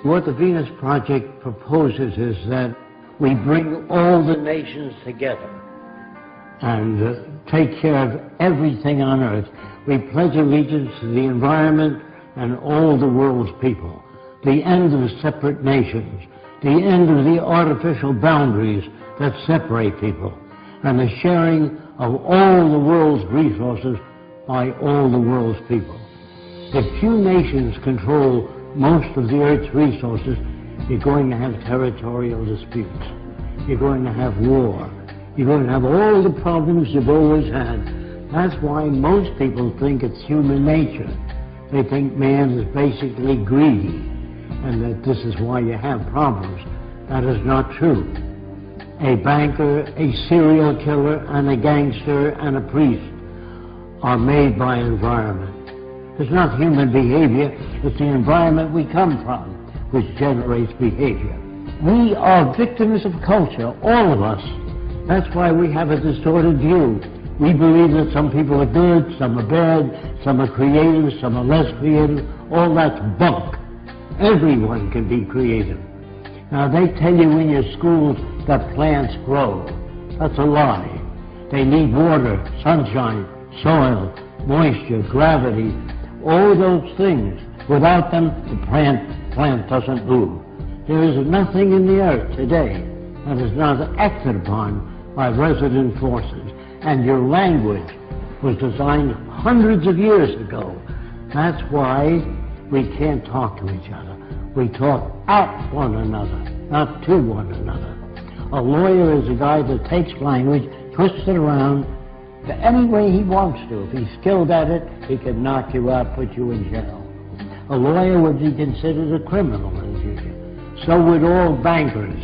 What the Venus Project proposes is that we bring all the nations together and take care of everything on earth. We pledge allegiance to the environment and all the world's people. The end of separate nations, the end of the artificial boundaries that separate people, and the sharing of all the world's resources by all the world's people. If few nations control most of the Earth's resources, you're going to have territorial disputes. You're going to have war. You're going to have all the problems you've always had. That's why most people think it's human nature. They think man is basically greedy, and that this is why you have problems. That is not true. A banker, a serial killer, and a gangster, and a priest are made by environment. It's not human behavior, it's the environment we come from which generates behavior. We are victims of culture, all of us. That's why we have a distorted view. We believe that some people are good, some are bad, some are creative, some are less creative. All that's bunk. Everyone can be creative. Now, they tell you in your schools that plants grow. That's a lie. They need water, sunshine, soil, moisture, gravity, all those things. Without them, the plant doesn't move. There is nothing in the earth today that is not acted upon by resident forces. And your language was designed hundreds of years ago. That's why we can't talk to each other. We talk at one another, not to one another. A lawyer is a guy that takes language, twists it around to any way he wants to. If he's skilled at it, he can knock you out, put you in jail. A lawyer would be considered a criminal in the future. So would all bankers,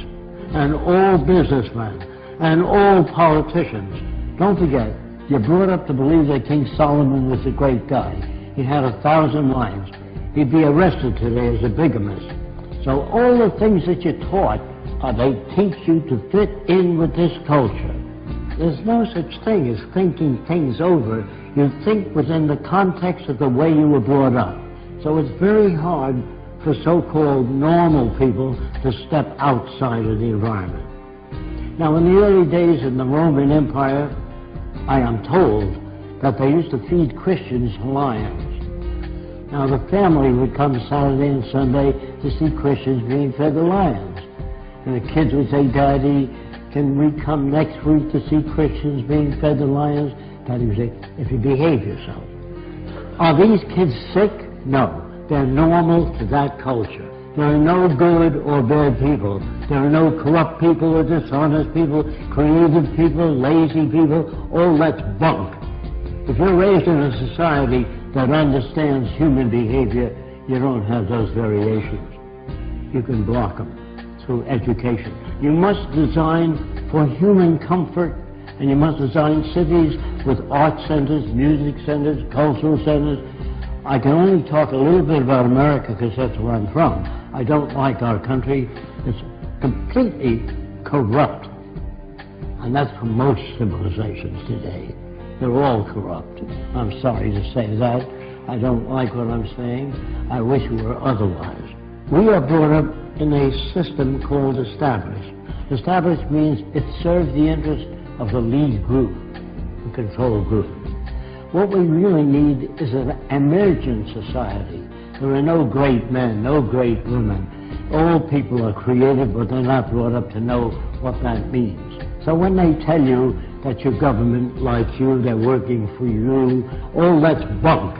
and all businessmen, and all politicians. Don't forget, you're brought up to believe that King Solomon was a great guy. He had 1,000 wives. He'd be arrested today as a bigamist. So all the things that you're taught, they teach you to fit in with this culture. There's no such thing as thinking things over. You think within the context of the way you were brought up. So it's very hard for so-called normal people to step outside of the environment. Now, in the early days in the Roman Empire, I am told that they used to feed Christians lions. Now, the family would come Saturday and Sunday to see Christians being fed the lions. And the kids would say, Daddy, can we come next week to see Christians being fed the lions? Daddy would say, if you behave yourself. Are these kids sick? No. They're normal to that culture. There are no good or bad people. There are no corrupt people or dishonest people, creative people, lazy people. All that's bunk. If you're raised in a society that understands human behavior, you don't have those variations. You can block them through education. You must design for human comfort, and you must design cities with art centers, music centers, cultural centers. I can only talk a little bit about America because that's where I'm from. I don't like our country. It's completely corrupt. And that's for most civilizations today. They're all corrupt. I'm sorry to say that. I don't like what I'm saying. I wish it were otherwise. We are brought up in a system called established. Established means it serves the interest of the lead group, the control group. What we really need is an emergent society. There are no great men, no great women. All people are creative, but they're not brought up to know what that means. So when they tell you that your government likes you, they're working for you, all that's bunk.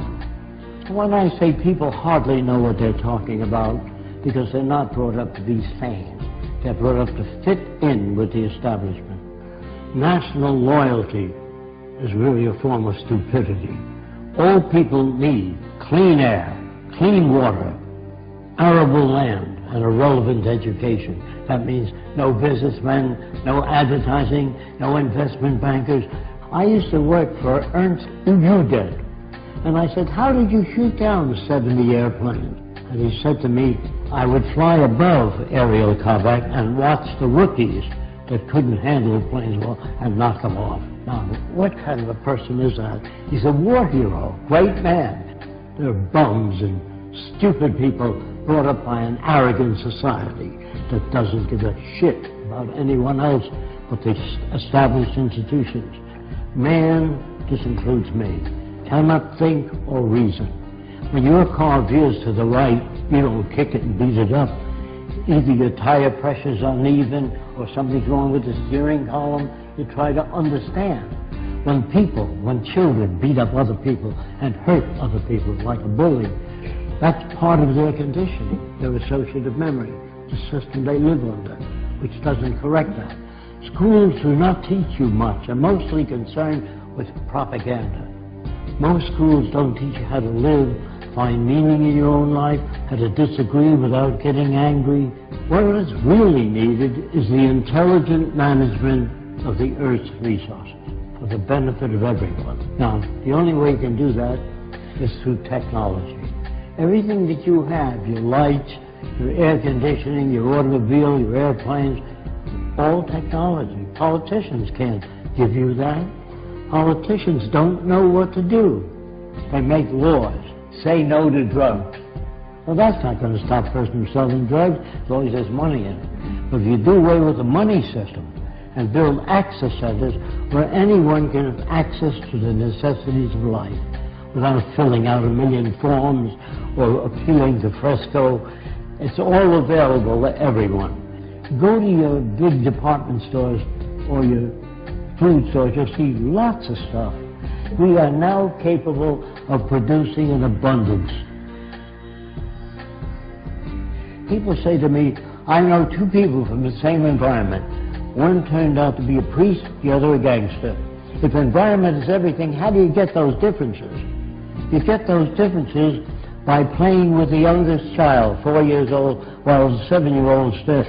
When I say people hardly know what they're talking about, because they're not brought up to be sane. They're brought up to fit in with the establishment. National loyalty is really a form of stupidity. All people need clean air, clean water, arable land, and a relevant education. That means no businessmen, no advertising, no investment bankers. I used to work for Ernst Ude, and I said, how did you shoot down 70 airplanes? And he said to me, I would fly above aerial combat and watch the rookies that couldn't handle the planes well and knock them off. Now, what kind of a person is that? He's a war hero, great man. They're bums and stupid people brought up by an arrogant society that doesn't give a shit about anyone else but the established institutions. Man, this includes me, cannot think or reason. When your car veers to the right, you don't kick it and beat it up. Either your tire pressure's uneven or something's wrong with the steering column. You try to understand. When children beat up other people and hurt other people like a bully, that's part of their conditioning, their associative memory, the system they live under, which doesn't correct that. Schools do not teach you much, are mostly concerned with propaganda. Most schools don't teach you how to live, find meaning in your own life, how to disagree without getting angry. What is really needed is the intelligent management of the Earth's resources for the benefit of everyone. Now, the only way you can do that is through technology. Everything that you have, your lights, your air conditioning, your automobile, your airplanes, all technology. Politicians can't give you that. Politicians don't know what to do. They make laws. Say no to drugs. Well, that's not going to stop a person from selling drugs as long as there's money in it. But if you do away with the money system and build access centers where anyone can have access to the necessities of life without filling out 1 million forms or appealing to Fresco, it's all available to everyone. Go to your big department stores or your food stores, you'll see lots of stuff. We are now capable of producing an abundance. People say to me, I know two people from the same environment. One turned out to be a priest, the other a gangster. If environment is everything, how do you get those differences? You get those differences by playing with the youngest child, 4 years old, while the 7-year-old says,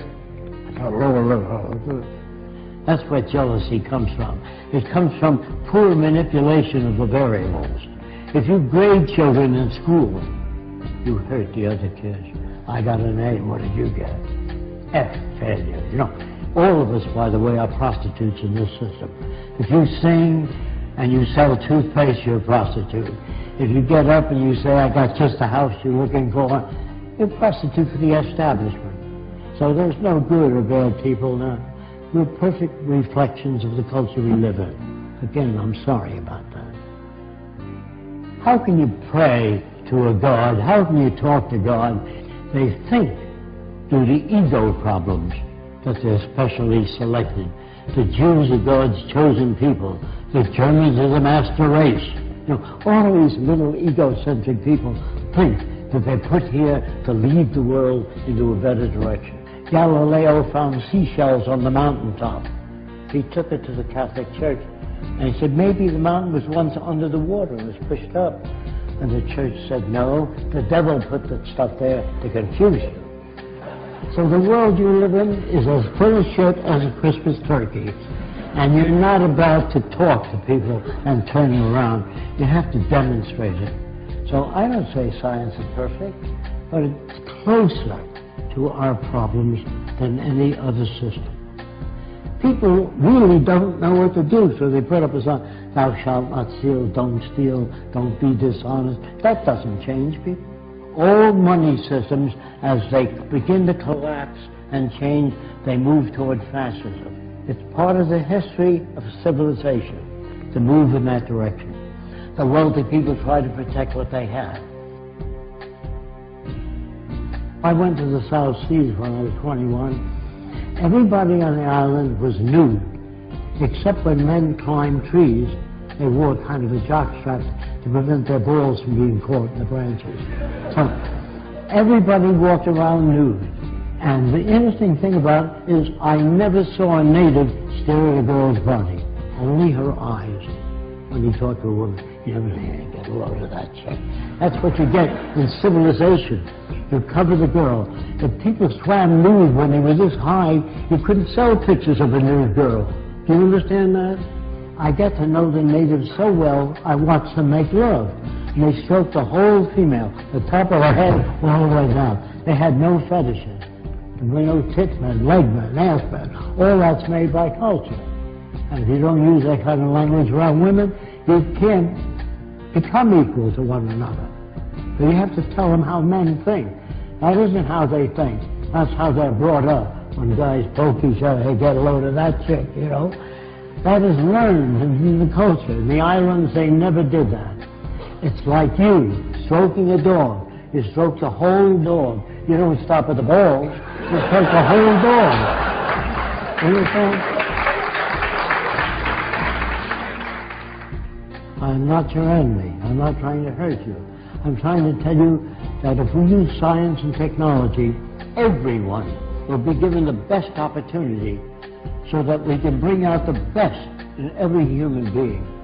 that's where jealousy comes from. It comes from poor manipulation of the variables. If you grade children in school, you hurt the other kids. I got an A, what did you get? F, failure. You know, all of us, by the way, are prostitutes in this system. If you sing and you sell toothpaste, you're a prostitute. If you get up and you say, I got just the house you're looking for, you're a prostitute for the establishment. So there's no good or bad people now. We're perfect reflections of the culture we live in. Again, I'm sorry about that. How can you pray to a God? How can you talk to God? They think, due to ego problems, that they're specially selected. The Jews are God's chosen people. The Germans are the master race. You know, all these little egocentric people think that they're put here to lead the world into a better direction. Galileo found seashells on the mountaintop. He took it to the Catholic Church, and he said, maybe the mountain was once under the water and was pushed up. And the church said, no, the devil put that stuff there to confuse you. So the world you live in is as full of shit as a Christmas turkey. And you're not about to talk to people and turn them around. You have to demonstrate it. So I don't say science is perfect, but it's closer to our problems than any other system. People really don't know what to do, so they put up a sign, thou shalt not steal, don't be dishonest. That doesn't change people. All money systems, as they begin to collapse and change, they move toward fascism. It's part of the history of civilization to move in that direction. The wealthy people try to protect what they have. I went to the South Seas when I was 21. Everybody on the island was nude, except when men climbed trees. They wore kind of a jockstrap to prevent their balls from being caught in the branches. So everybody walked around nude. And the interesting thing about it is I never saw a native stare at a girl's body, only her eyes. When you talk to a woman, you never get a load of that shit. That's what you get in civilization. You cover the girl. If people swam nude when they were this high, you couldn't sell pictures of a nude girl. Do you understand that? I get to know the natives so well, I watch them make love. And they stroke the whole female, the top of her head all the way down. They had no fetishes. And we know tit men, leg men, ass men, all that's made by culture. And if you don't use that kind of language around women, you can't become equal to one another. So you have to tell them how men think. That isn't how they think. That's how they're brought up. When guys poke each other, hey, get a load of that chick, you know. That is learned in the culture. The islands, they never did that. It's like you stroking a dog. You stroke the whole dog. You don't stop at the balls. You stroke the whole dog. Understand? I'm not your enemy. I'm not trying to hurt you. I'm trying to tell you that if we use science and technology, everyone will be given the best opportunity so that we can bring out the best in every human being.